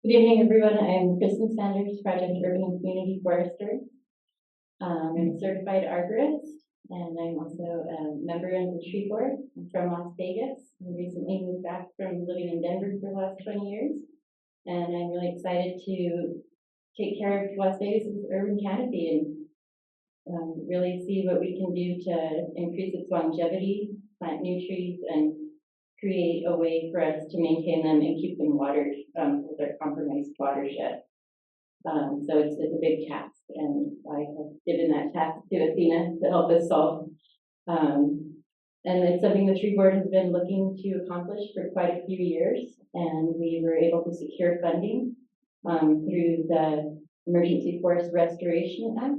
Good evening, everyone. I'm Kristen Sanders, Project Urban and Community Forester. I'm a certified arborist, and I'm also a member of the tree board. I'm from Las Vegas. I recently moved back from living in Denver for the last 20 years, and I'm really excited to take care of Las Vegas' urban canopy and really see what we can do to increase its longevity, plant new trees, and create a way for us to maintain them and keep them watered with their compromised watershed. So it's a big task, and I have given that task to Athena to help us solve. And it's something the tree board has been looking to accomplish for quite a few years, and we were able to secure funding through the Emergency Forest Restoration Act.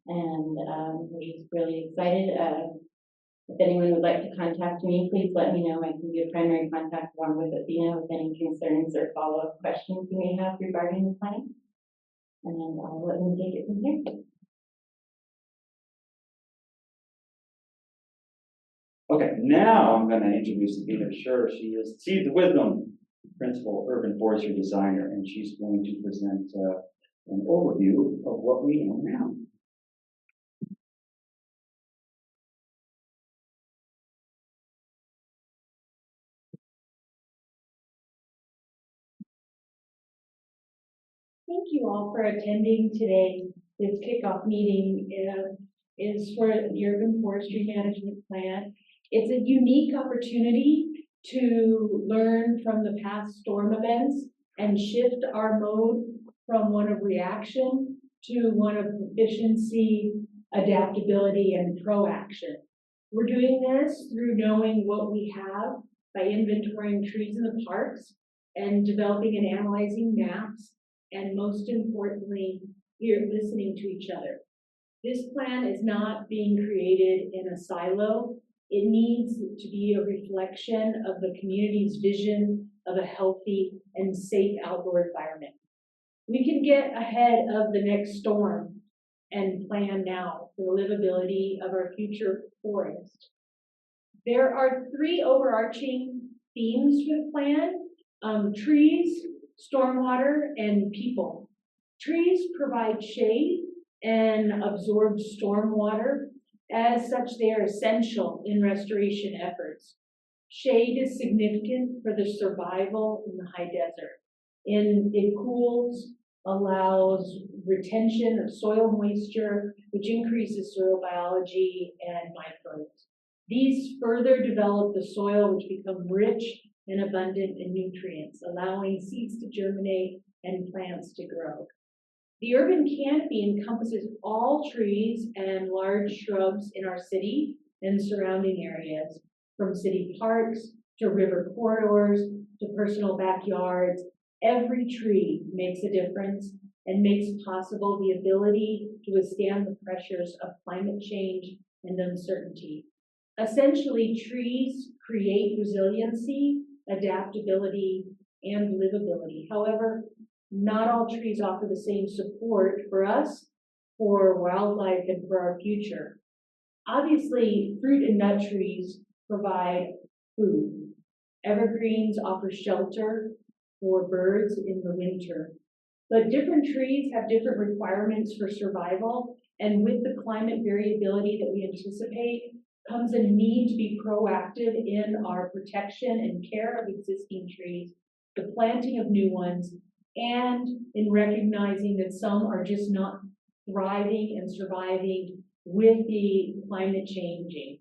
And we're just really excited. If anyone would like to contact me, please let me know. I can be a primary contact along with Athena with any concerns or follow-up questions you may have regarding the plan. And I'll let them take it from here. Okay, now I'm going to introduce Athena Scher. She is Seeds of Wisdom Principal Urban Forestry Designer, and she's going to present an overview of what we know now. Thank you all for attending today. This kickoff meeting is for the Urban Forestry Management Plan. It's a unique opportunity to learn from the past storm events and shift our mode from one of reaction to one of proficiency, adaptability, and proaction. We're doing this through knowing what we have by inventorying trees in the parks and developing and analyzing maps, and most importantly, you're listening to each other. This plan is not being created in a silo. It needs to be a reflection of the community's vision of a healthy and safe outdoor environment. We can get ahead of the next storm and plan now for the livability of our future forest. There are three overarching themes for the plan: trees, stormwater, and people. Trees provide shade and absorb stormwater. As such, they are essential in restoration efforts. Shade is significant for the survival in the high desert. It cools, allows retention of soil moisture, which increases soil biology and microbes. These further develop the soil, which become rich and abundant in nutrients, allowing seeds to germinate and plants to grow. The urban canopy encompasses all trees and large shrubs in our city and surrounding areas, from city parks to river corridors to personal backyards. Every tree makes a difference and makes possible the ability to withstand the pressures of climate change and uncertainty. Essentially, trees create resiliency, adaptability, and livability. However, not all trees offer the same support for us, for wildlife, and for our future. Obviously, fruit and nut trees provide food. Evergreens offer shelter for birds in the winter. But different trees have different requirements for survival, and with the climate variability that we anticipate comes a need to be proactive in our protection and care of existing trees, the planting of new ones, and in recognizing that some are just not thriving and surviving with the climate changing.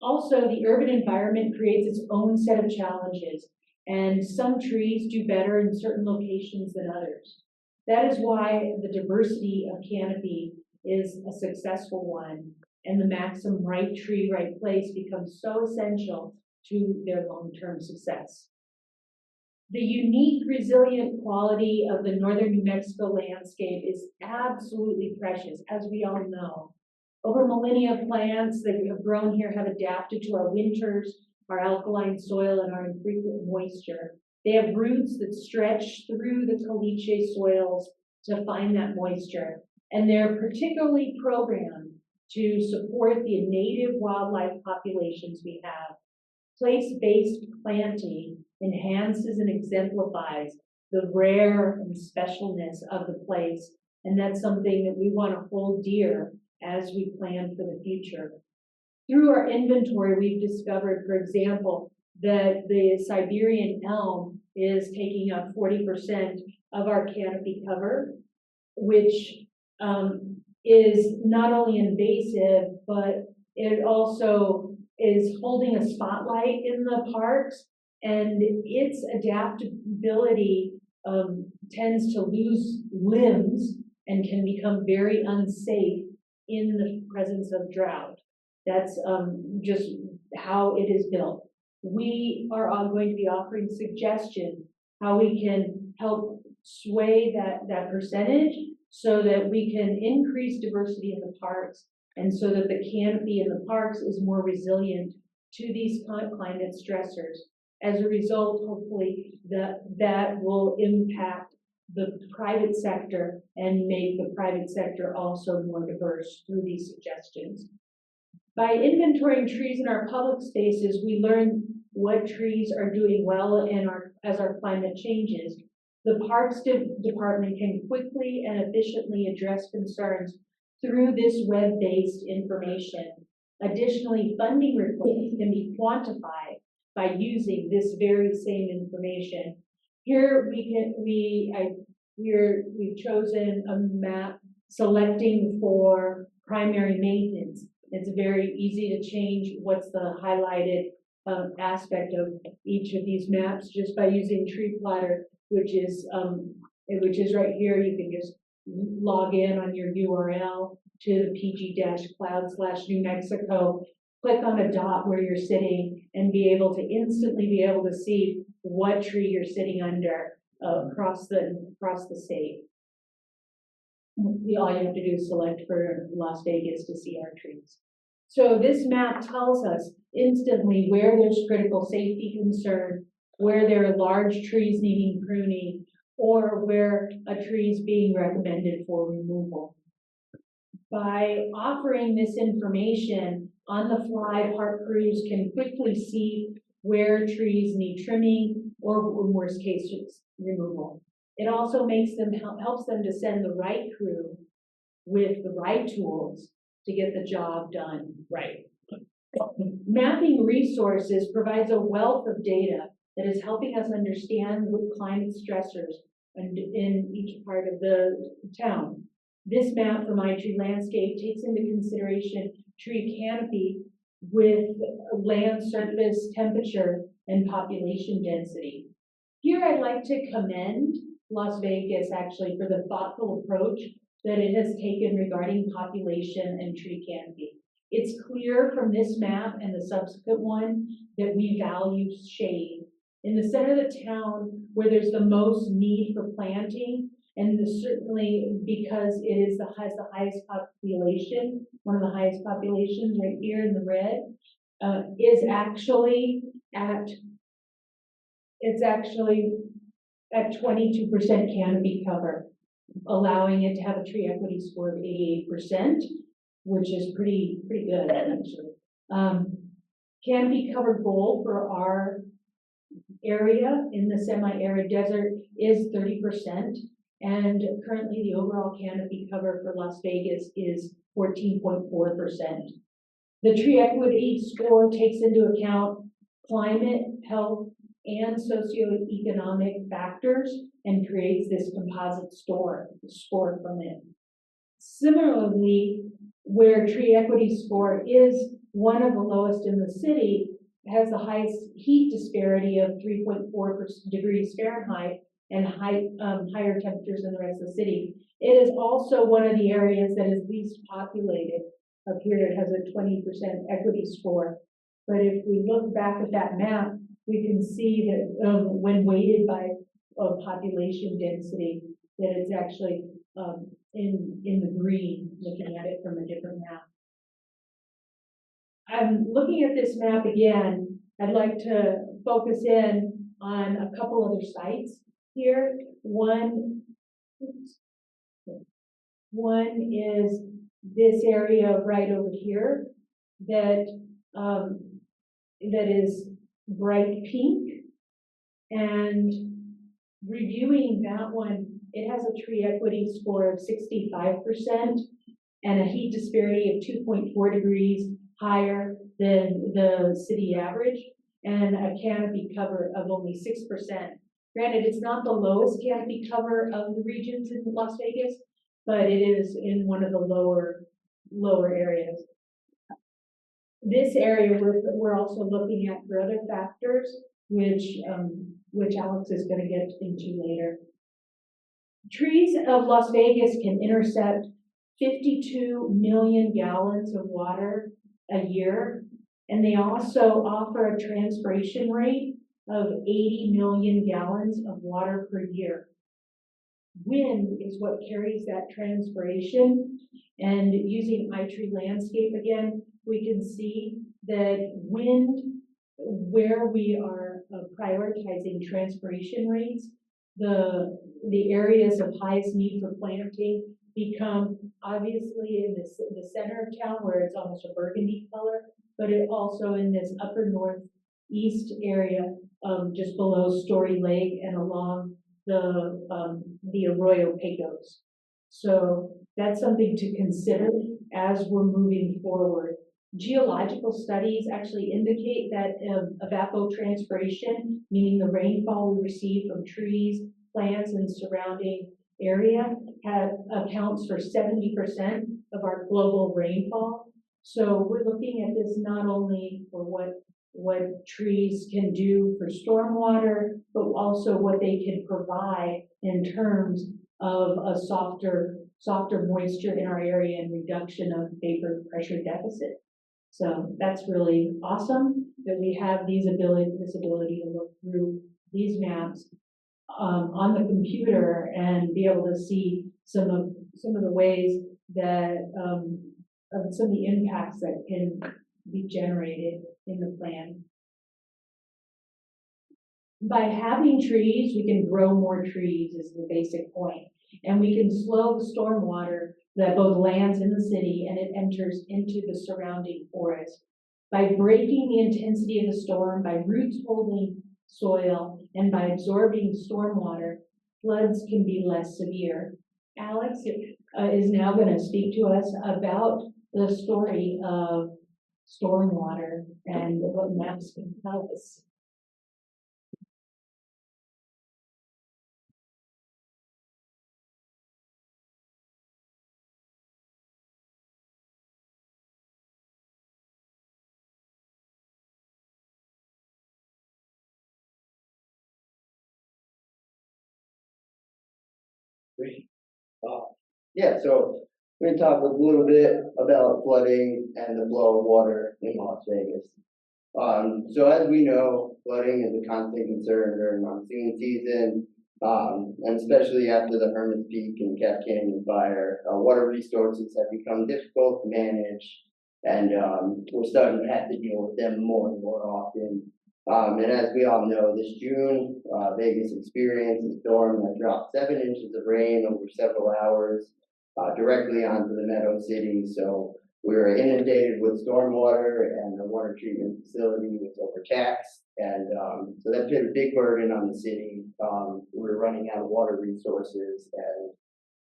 Also, the urban environment creates its own set of challenges, and some trees do better in certain locations than others. That is why the diversity of canopy is a successful one, and the maxim right tree, right place becomes so essential to their long-term success. The unique, resilient quality of the northern New Mexico landscape is absolutely precious, as we all know. Over millennia, plants that have grown here have adapted to our winters, our alkaline soil, and our infrequent moisture. They have roots that stretch through the caliche soils to find that moisture, and they're particularly programmed to support the native wildlife populations we have. Place-based planting enhances and exemplifies the rare and specialness of the place. And that's something that we want to hold dear as we plan for the future. Through our inventory, we've discovered, for example, that the Siberian elm is taking up 40% of our canopy cover, which is not only invasive, but it also is holding a spotlight in the parks, and its adaptability tends to lose limbs and can become very unsafe in the presence of drought. That's just how it is built. We are all going to be offering suggestions how we can help sway that percentage so that we can increase diversity in the parks and so that the canopy in the parks is more resilient to these climate stressors. As a result, hopefully, that will impact the private sector and make the private sector also more diverse through these suggestions. By inventorying trees in our public spaces, we learn what trees are doing well as our climate changes. The Parks Department can quickly and efficiently address concerns through this web-based information. Additionally, funding requests can be quantified by using this very same information. Here we've chosen a map selecting for primary maintenance. It's very easy to change what's the highlighted aspect of each of these maps just by using Tree Plotter, which is right here. You can just log in on your URL to the pg-cloud/New Mexico, click on a dot where you're sitting, and be able to instantly be able to see what tree you're sitting under across the state. All you have to do is select for Las Vegas to see our trees. So this map tells us instantly where there's critical safety concern, where there are large trees needing pruning, or where a tree is being recommended for removal. By offering this information on the fly, park crews can quickly see where trees need trimming or, in worst cases, removal. It also helps them to send the right crew with the right tools to get the job done right. Mapping resources provides a wealth of data that is helping us understand what climate stressors in each part of the town. This map from iTree Landscape takes into consideration tree canopy with land surface temperature and population density. Here I'd like to commend Las Vegas actually for the thoughtful approach that it has taken regarding population and tree canopy. It's clear from this map and the subsequent one that we value shade. In the center of the town, where there's the most need for planting, and certainly because it has the highest population, one of the highest populations right here in the red, is actually at 22% canopy cover, allowing it to have a tree equity score of 88%, which is pretty good actually. Canopy cover goal for our area in the semi-arid desert is 30%, and currently the overall canopy cover for Las Vegas is 14.4%. The tree equity score takes into account climate, health, and socioeconomic factors and creates this composite score from it. Similarly, where tree equity score is one of the lowest in the city, has the highest heat disparity of 3.4 degrees Fahrenheit and higher temperatures than the rest of the city. It is also one of the areas that is least populated. Up here it has a 20% equity score. But if we look back at that map, we can see that when weighted by population density, that it's actually in the green, looking at it from a different map. I'm looking at this map again. I'd like to focus in on a couple other sites here. One is this area right over here that is bright pink, and reviewing that one, it has a tree equity score of 65% and a heat disparity of 2.4 degrees higher than the city average, and a canopy cover of only 6%. Granted, it's not the lowest canopy cover of the regions in Las Vegas, but it is in one of the lower areas. This area we're also looking at for other factors, which Alex is going to get into later. Trees of Las Vegas can intercept 52 million gallons of water a year, and they also offer a transpiration rate of 80 million gallons of water per year. Wind is what carries that transpiration, and using iTree landscape again, we can see that wind, where we are prioritizing transpiration rates, the areas of highest need for planting become obviously in the center of town where it's almost a burgundy color, but it also in this upper northeast area, just below Story Lake and along the Arroyo Pecos. So that's something to consider as we're moving forward. Geological studies actually indicate that evapotranspiration, meaning the rainfall we receive from trees, plants, and surrounding area, accounts for 70% of our global rainfall. So we're looking at this not only for what trees can do for stormwater, but also what they can provide in terms of a softer moisture in our area and reduction of vapor pressure deficit. So that's really awesome that we have this ability to look through these maps on the computer and be able to see some of the ways that some of the impacts that can be generated in the plan. By having trees, we can grow more trees is the basic point. And we can slow the stormwater that both lands in the city and it enters into the surrounding forest. By breaking the intensity of the storm, by roots holding soil, and by absorbing stormwater, floods can be less severe. Alex is now going to speak to us about the story of stormwater and what maps can tell us. Great. Yeah, so we're going to talk a little bit about flooding and the flow of water in Las Vegas. So as we know, flooding is a constant concern during monsoon season, and especially after the Hermit's Peak and Cap Canyon fire. Water resources have become difficult to manage, and we're starting to have to deal with them more and more often. And as we all know, this June, Vegas experienced a storm that dropped 7 inches of rain over several hours directly onto the Meadow City. So we were inundated with stormwater, and the water treatment facility was overtaxed. And so that put a big burden on the city. We were running out of water resources, and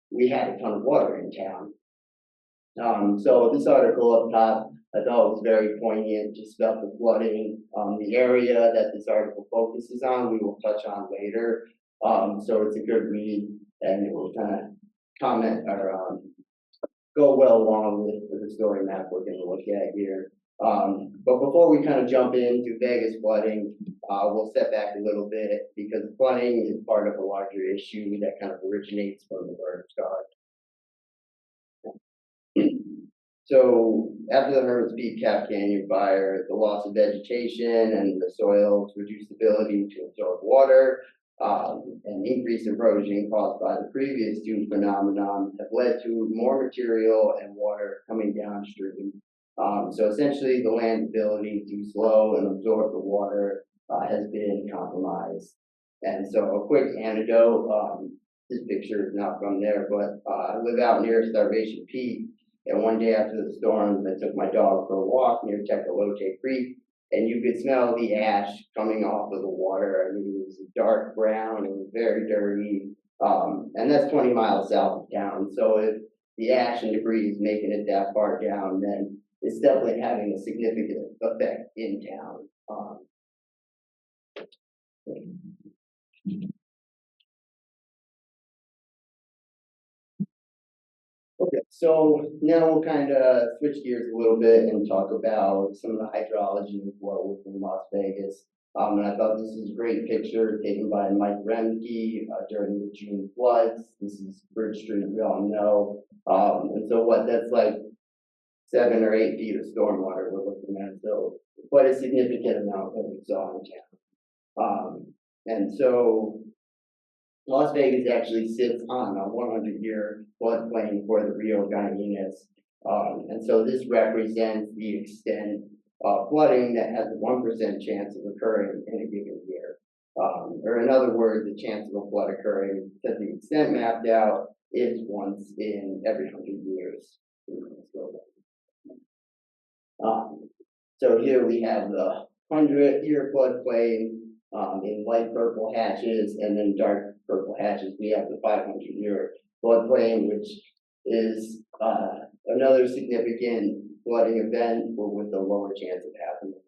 we had a ton of water in town. So this article up top, I thought was very poignant just about the flooding. The area that this article focuses on, we will touch on later. So it's a good read, and it will kind of comment or go well along with the story map we're going to look at here. But before we kind of jump into Vegas flooding, we'll step back a little bit because flooding is part of a larger issue that kind of originates from the burn scar. So after the Hermit's Peak Cap Canyon fire, the loss of vegetation and the soil's reduced ability to absorb water, and increased erosion caused by the previous two phenomenon have led to more material and water coming downstream. So essentially the land's ability to slow and absorb the water has been compromised. And so a quick anecdote, this picture is not from there, but I live out near Starvation Peak. And one day after the storm, I took my dog for a walk near Tecolote Creek, and you could smell the ash coming off of the water. I mean, it was dark brown and very dirty. And that's 20 miles south of town. So if the ash and debris is making it that far down, then it's definitely having a significant effect in town. Okay, so now we'll kind of switch gears a little bit and talk about some of the hydrology and flow within Las Vegas. And I thought this was a great picture taken by Mike Remke during the June floods. This is Bridge Street, we all know. And so what that's like 7 or 8 feet of stormwater we're looking at. So quite a significant amount that we saw in town. And so Las Vegas actually sits on a 100-year floodplain for the Rio Gallinas. And so this represents the extent of flooding that has a 1% chance of occurring in a given year. Or in other words, the chance of a flood occurring to the extent mapped out is once in every 100 years. So here we have the 100-year floodplain in light purple hatches, and then dark purple hatches we have the 500-year floodplain, which is another significant flooding event, but with a lower chance of happening.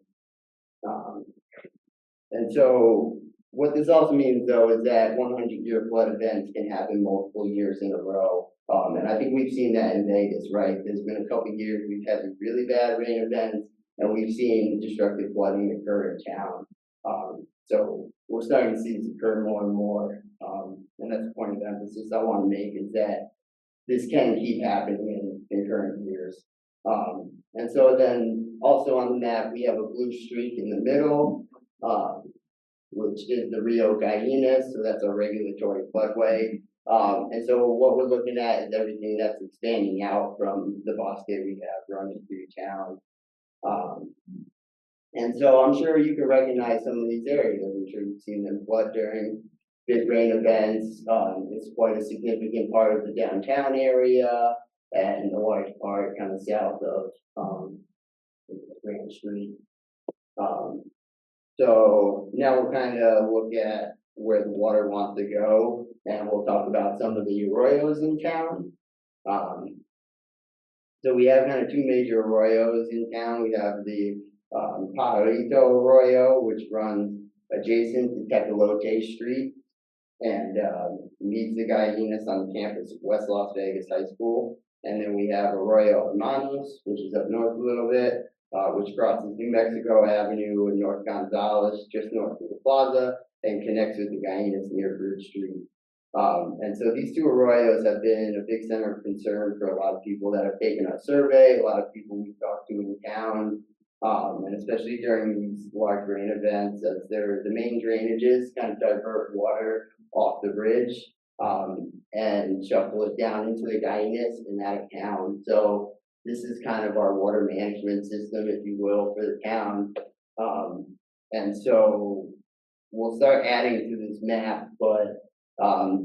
And so what this also means, though, is that 100-year flood events can happen multiple years in a row. And I think we've seen that in Vegas, right? There's been a couple years we've had really bad rain events, and we've seen destructive flooding occur in town. So we're starting to see this occur more and more. And that's the point of emphasis I want to make, is that this can keep happening in current years. And so then also on the map, we have a blue streak in the middle, which is the Rio Gallinas, so that's a regulatory floodway. And so what we're looking at is everything that's expanding out from the bosque we have running through town. And so I'm sure you can recognize some of these areas. I'm sure you've seen them flood during big rain events. It's quite a significant part of the downtown area, and a large part kind of south of Grand Street. So now we'll kind of look at where the water wants to go, and we'll talk about some of the arroyos in town. So we have kind of 2 major arroyos in town. We have the Pajarito Arroyo, which runs adjacent to Tecolote Street and meets the Gallinas on the campus of West Las Vegas High School. And then we have Arroyo Hermanos, which is up north a little bit, which crosses New Mexico Avenue and North Gonzales, just north of the plaza, and connects with the Gallinas near Bridge Street. And so these 2 arroyos have been a big center of concern for a lot of people that have taken our survey, a lot of people we've talked to in town. And especially during these large rain events, as they're the main drainages kind of divert water off the bridge and shuffle it down into the Gallinas and out of town. So this is kind of our water management system, if you will, for the town. And so we'll start adding to this map, but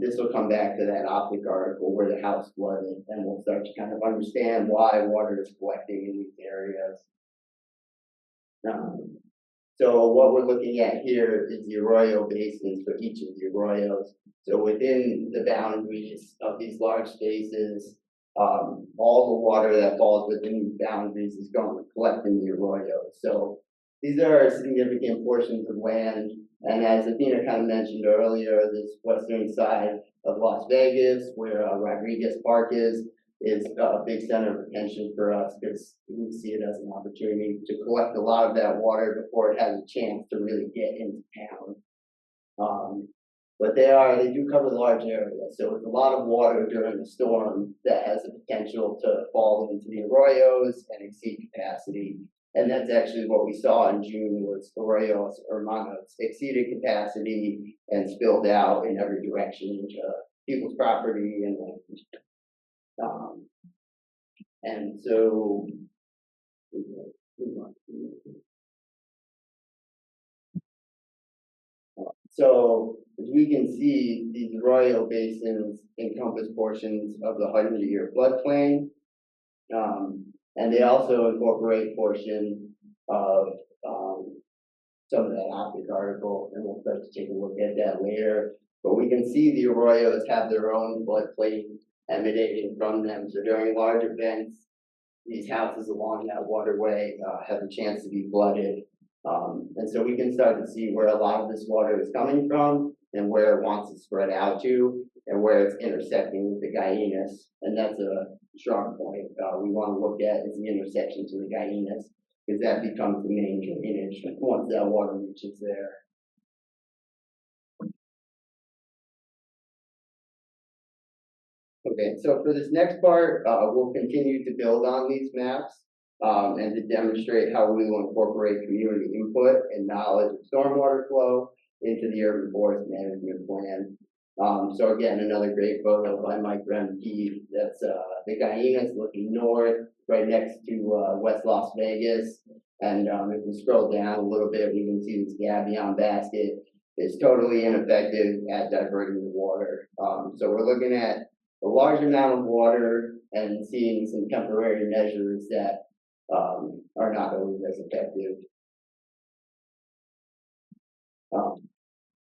this will come back to that optic article where the house flooded, and we'll start to kind of understand why water is collecting in these areas. So what we're looking at here is the arroyo basins for each of the arroyos. So within the boundaries of these large spaces, all the water that falls within these boundaries is going to collect in the arroyos. So these are significant portions of land. And as Athena kind of mentioned earlier, this western side of Las Vegas, where Rodriguez Park is a big center of attention for us, because we see it as an opportunity to collect a lot of that water before it has a chance to really get into town. But they do cover large areas, so it's a lot of water during a storm that has the potential to fall into the arroyos and exceed capacity. And that's actually what we saw in June, was arroyos hermanos exceeded capacity and spilled out in every direction into people's property and land. And so, as we can see, these arroyo basins encompass portions of the 100-year floodplain, and they also incorporate portions of some of that optic article, and we'll start to take a look at that later. But we can see the arroyos have their own floodplain emanating from them. So during large events, these houses along that waterway have a chance to be flooded. And so we can start to see where a lot of this water is coming from and where it wants to spread out to and where it's intersecting with the Guyanas. And that's a strong point. We want to look at is the intersection to the Guyanas, because that becomes the main drainage once that water reaches there. Okay, so for this next part, we'll continue to build on these maps and to demonstrate how we will incorporate community input and knowledge of stormwater flow into the urban forest management plan. So again, another great photo by Mike Remke. That's the Guyanas looking north, right next to West Las Vegas. And if we scroll down a little bit, we can see this gabion basket is totally ineffective at diverting the water. So we're looking at a large amount of water and seeing some temporary measures that are not always as effective.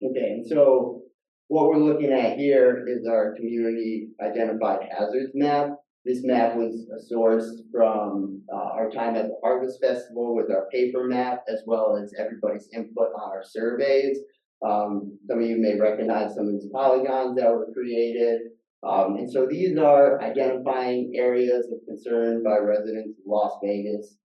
Okay, and so what we're looking at here is our community identified hazards map. This map was a source from our time at the Harvest Festival with our paper map, as well as everybody's input on our surveys. Some of you may recognize some of these polygons that were created. And so these are identifying areas of concern by residents of Las Vegas.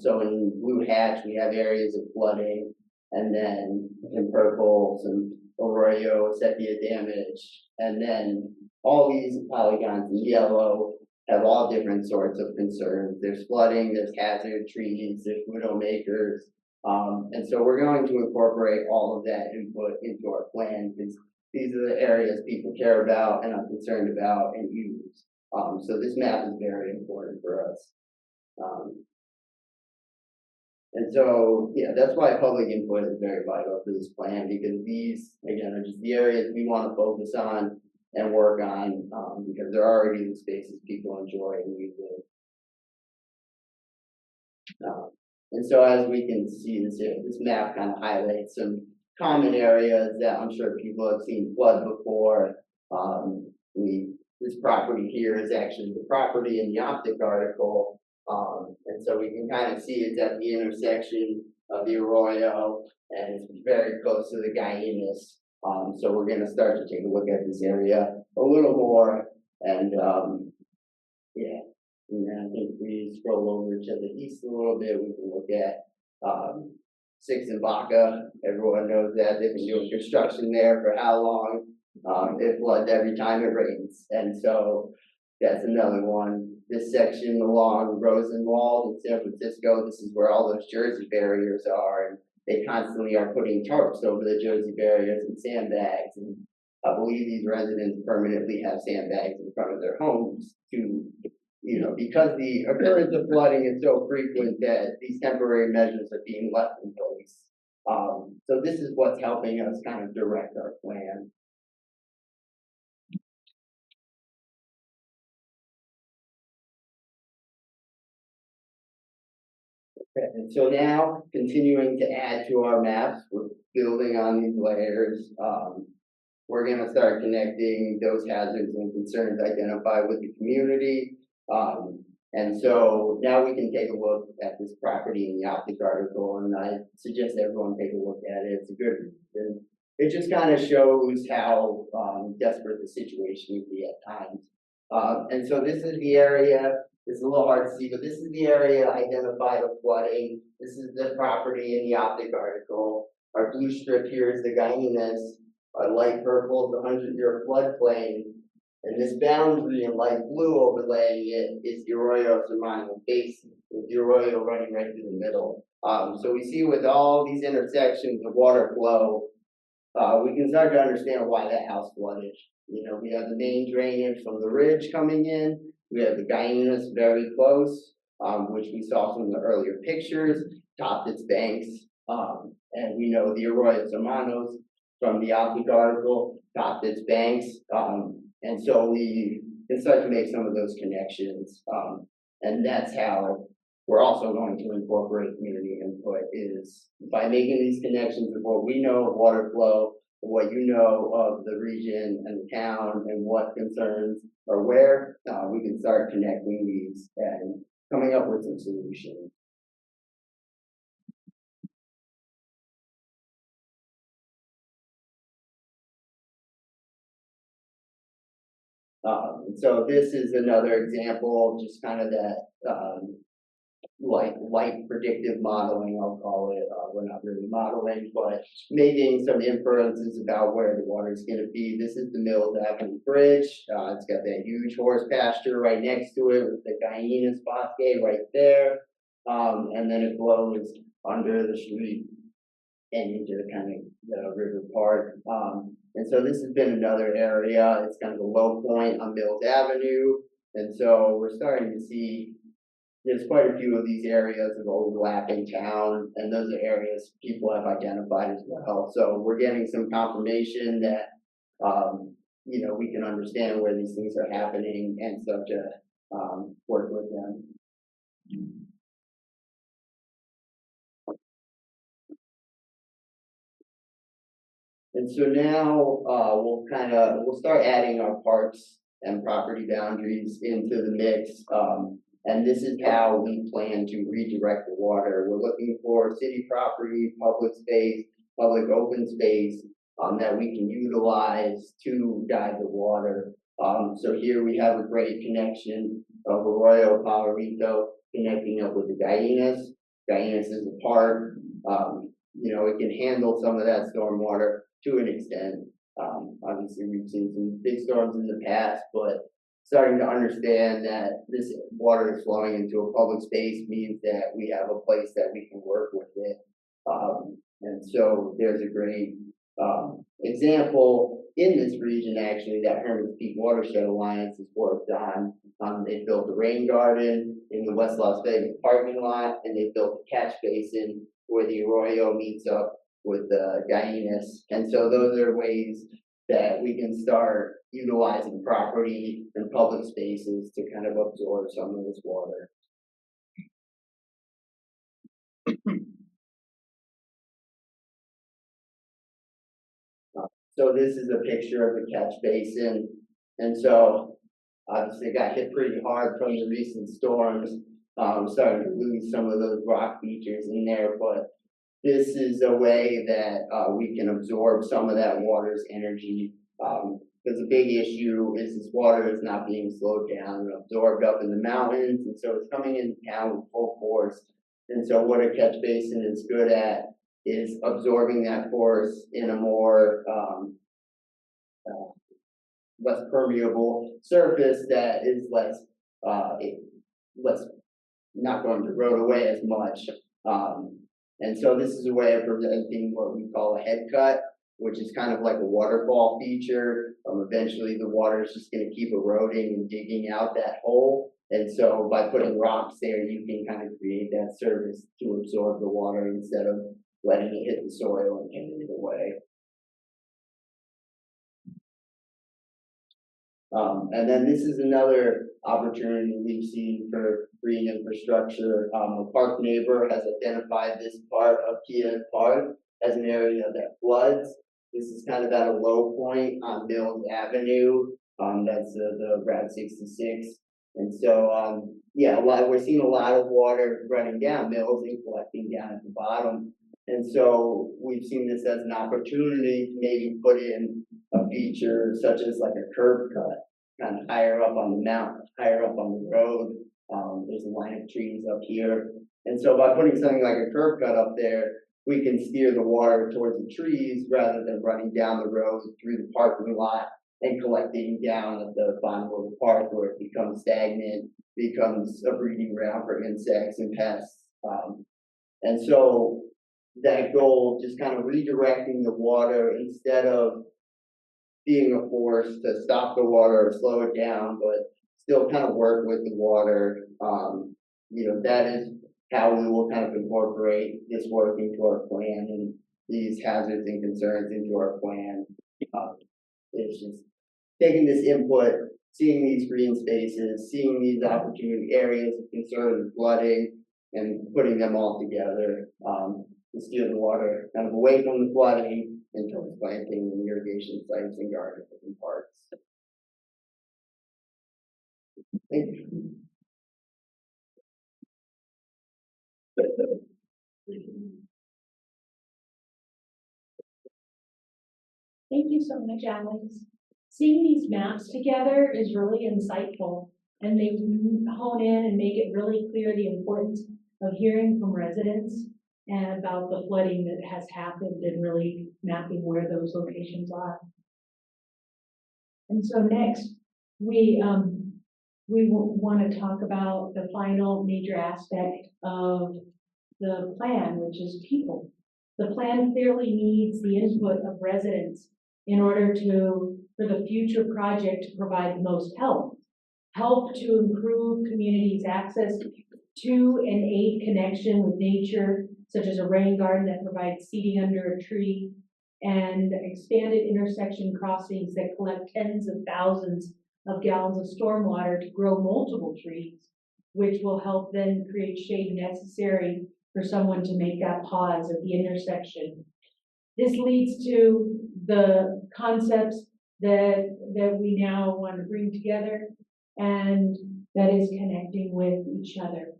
So in blue hatch, we have areas of flooding, and then in purple, some arroyo sepia damage, and then all these polygons in yellow have all different sorts of concerns. There's flooding, there's hazard trees, there's widowmakers. And so we're going to incorporate all of that input into our plan, because these are the areas people care about and are concerned about and use. So this map is very important for us. And so, yeah, that's why public input is very vital for this plan, because these, again, are just the areas we want to focus on and work on, because they're already the spaces people enjoy and use it. And so as we can see, this map kind of highlights some common areas that I'm sure people have seen flood before. This property here is actually the property in the optic article. And so we can kind of see it's at the intersection of the arroyo, and it's very close to the Guyanas. So we're going to start to take a look at this area a little more, and yeah. And then I think we scroll over to the east a little bit, we can look at 6 and Baca. Everyone knows that they've been doing construction there for how long? It floods every time it rains, and so that's another one. This section along Rosenwald in San Francisco, this is where all those Jersey barriers are, and they constantly are putting tarps over the Jersey barriers and sandbags. And I believe these residents permanently have sandbags in front of their homes to, you know, because the occurrence of flooding is so frequent that these temporary measures are being left in place. So this is what's helping us kind of direct our plan. And so now, continuing to add to our maps, we're building on these layers. We're going to start connecting those hazards and concerns identified with the community. And so now we can take a look at this property in the optic article, and I suggest everyone take a look at it. It's a good read. It just kind of shows how desperate the situation can be at times. And so this is the area. It's a little hard to see, but this is the area identified of flooding. This is the property in the optic article. Our blue strip here is the Guyanas. Our light purple is the 100-year floodplain. And this boundary in light blue overlaying it is the Arroyo Hermano Basin, with the Arroyo running right through the middle. So we see with all these intersections of water flow, we can start to understand why that house flooded. You know, we have the main drainage from the ridge coming in. We have the Guyanas very close, which we saw from the earlier pictures, topped its banks. And we know the Arroyo Hermanos from the optic article topped its banks. And so we can start to make some of those connections. And that's how we're also going to incorporate community input is by making these connections of what we know of water flow, what you know of the region and the town and what concerns are where, we can start connecting these and coming up with some solutions. So this is another example of just kind of that, like predictive modeling, I'll call it. We're not really modeling, but making some inferences about where the water is going to be. This is the Mills Avenue Bridge. It's got that huge horse pasture right next to it with the Guyanas bosque right there. And then it flows under the street and into the kind of the river part. And so this has been another area. It's kind of a low point on Mills Avenue. And so we're starting to see there's quite a few of these areas of overlapping town, and those are areas people have identified as well. So we're getting some confirmation that, you know, we can understand where these things are happening and start to work with them. And so now we'll start adding our parks and property boundaries into the mix. And this is how we plan to redirect the water. We're looking for city property, public space, public open space that we can utilize to guide the water. So here we have a great connection of Arroyo Palomito connecting up with the Guyanas. Guyanas is a park. You know, it can handle some of that stormwater to an extent. Obviously, we've seen some big storms in the past, but starting to understand that this water is flowing into a public space means that we have a place that we can work with it. And so there's a great example in this region, actually, that Herman's Peak Watershed Alliance has worked on. They built a rain garden in the West Las Vegas parking lot, and they built a catch basin where the Arroyo meets up with the Guyanas. And so those are ways that we can start utilizing property and public spaces to kind of absorb some of this water. So this is a picture of the catch basin. And so obviously it got hit pretty hard from the recent storms. Starting to lose some of those rock features in there, but this is a way that we can absorb some of that water's energy. Because the big issue is this water is not being slowed down and absorbed up in the mountains, and so it's coming into town with full force. And so what a catch basin is good at is absorbing that force in a more less permeable surface that is less not going to erode away as much. And so this is a way of preventing what we call a head cut, which is kind of like a waterfall feature. Eventually the water is just going to keep eroding and digging out that hole. And so by putting rocks there, you can kind of create that surface to absorb the water instead of letting it hit the soil and carry it away. And then this is another opportunity we've seen for green infrastructure. A park neighbor has identified this part of Kia Park as an area that floods. This is kind of at a low point on Mills Avenue. That's the Route 66. And so, yeah, we're seeing a lot of water running down Mills and collecting down at the bottom. And so we've seen this as an opportunity to maybe put in a feature such as like a curb cut, kind of higher up on the mountain, higher up on the road. There's a line of trees up here. And so by putting something like a curb cut up there, we can steer the water towards the trees rather than running down the road through the parking lot and collecting down at the bottom of the park where it becomes stagnant, becomes a breeding ground for insects and pests. And so that goal, just kind of redirecting the water instead of being a force to stop the water or slow it down, but still kind of work with the water. You know, that is how we will kind of incorporate this work into our plan and these hazards and concerns into our plan. It's just taking this input, seeing these green spaces, seeing these opportunity areas of concern and flooding, and putting them all together, to steer the water kind of away from the flooding and towards planting and irrigation sites and gardens and parks. Thank you. Thank you so much, Alex. Seeing these maps together is really insightful, and they hone in and make it really clear the importance of hearing from residents and about the flooding that has happened and really mapping where those locations are. And so next, we want to talk about the final major aspect of the plan, which is people. The plan clearly needs the input of residents in order for the future project to provide the most help to improve communities' access to and aid connection with nature, such as a rain garden that provides seating under a tree, and expanded intersection crossings that collect tens of thousands of gallons of stormwater to grow multiple trees, which will help then create shade necessary for someone to make that pause at the intersection. This leads to the concepts that we now want to bring together, and that is connecting with each other.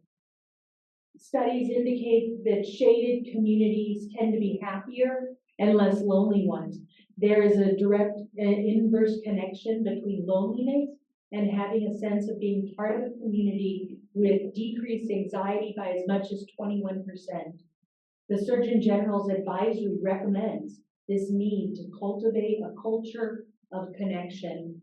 Studies indicate that shaded communities tend to be happier and less lonely ones. There is a direct inverse connection between loneliness and having a sense of being part of a community with decreased anxiety by as much as 21%. The Surgeon General's advisory recommends this need to cultivate a culture of connection.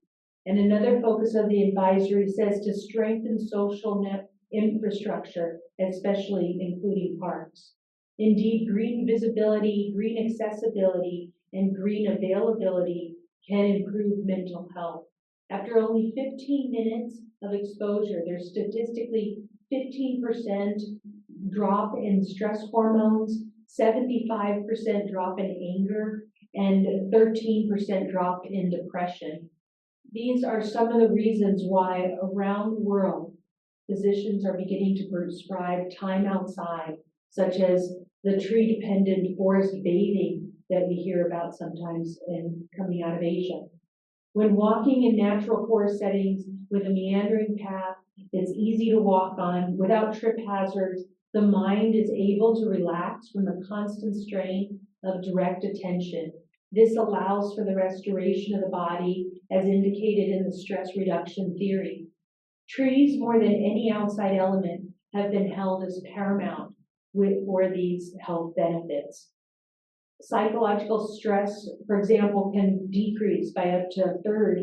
And another focus of the advisory says to strengthen social net infrastructure, especially including parks. Indeed, green visibility, green accessibility, and green availability can improve mental health. After only 15 minutes of exposure, there's statistically 15% drop in stress hormones, 75% drop in anger, and 13% drop in depression. These are some of the reasons why around the world, physicians are beginning to prescribe time outside, such as the tree-dependent forest bathing that we hear about sometimes coming out of Asia. When walking in natural forest settings with a meandering path that's easy to walk on without trip hazards, the mind is able to relax from the constant strain of direct attention. This allows for the restoration of the body as indicated in the stress reduction theory. Trees, more than any outside element, have been held as paramount for these health benefits. Psychological stress, for example, can decrease by up to a third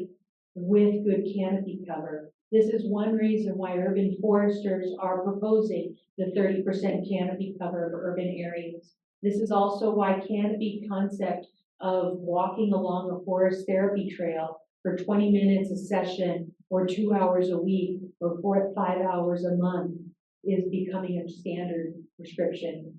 with good canopy cover. This is one reason why urban foresters are proposing the 30% canopy cover of urban areas. This is also why canopy concept of walking along a forest therapy trail for 20 minutes a session or 2 hours a week or 4 to 5 hours a month is becoming a standard prescription.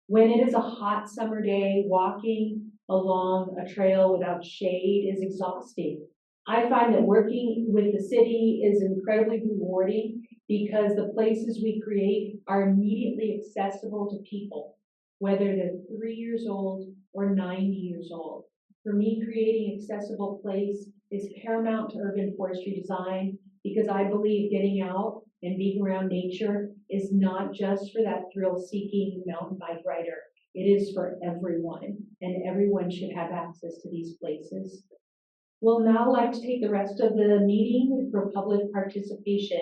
When it is a hot summer day, walking along a trail without shade is exhausting. I find that working with the city is incredibly rewarding because the places we create are immediately accessible to people, whether they're 3 years old or 90 years old. For me, creating accessible place is paramount to urban forestry design because I believe getting out and being around nature is not just for that thrill-seeking mountain bike rider. It is for everyone, and everyone should have access to these places. We'll now like to take the rest of the meeting for public participation.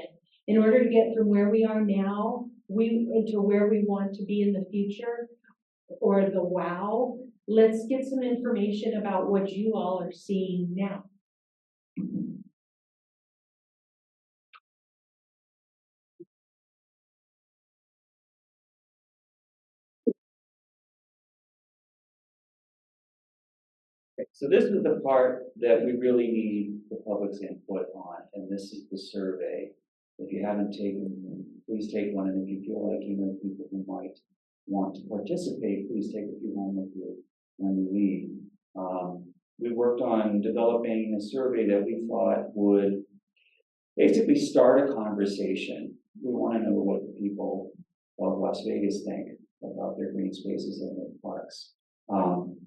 In order to get from where we are now into where we want to be in the future, or the wow, let's get some information about what you all are seeing now. So this is the part that we really need the public's input on, and this is the survey. If you haven't taken one, please take one, and if you feel like you know people who might want to participate, please take a few home with you when you leave. We worked on developing a survey that we thought would basically start a conversation. We want to know what the people of Las Vegas think about their green spaces and their parks.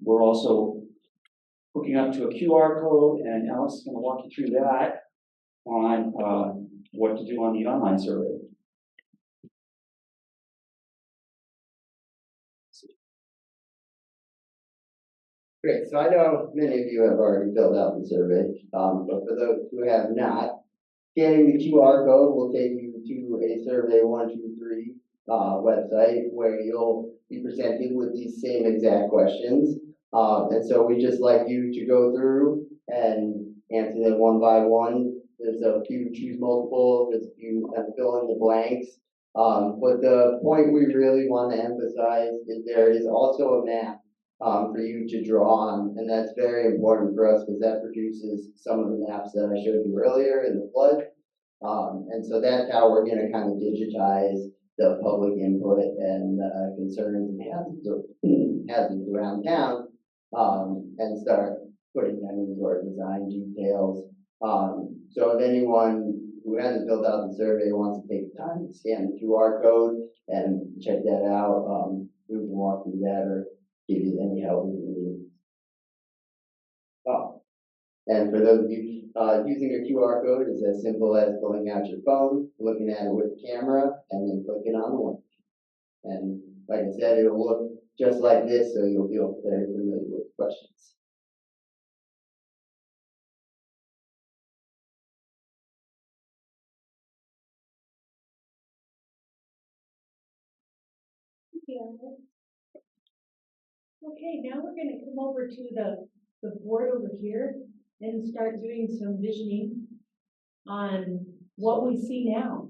We're also hooking up to a QR code, and Alice is going to walk you through that on what to do on the online survey. Great, so I know many of you have already filled out the survey, but for those who have not, scanning the QR code will take you to a Survey 123 website where you'll be presented with these same exact questions. And so we just like you to go through and answer them one by one. There's a few choose multiple, there's a few fill in the blanks. But the point we really want to emphasize is there is also a map for you to draw on, and that's very important for us because that produces some of the maps that I showed you earlier in the flood. And so that's how we're going to kind of digitize the public input and concerns and hazards around town, and start putting them into our design details. So if anyone who hasn't filled out the survey wants to take the time to scan the QR code and check that out, we can walk through that or give you any help we need. And for those of you using a QR code, it's as simple as pulling out your phone, looking at it with the camera, and then clicking on the link. And like I said, it'll look just like this, so you'll feel very familiar with the questions. Okay, now we're gonna come over to the board over here and start doing some visioning on what we see now.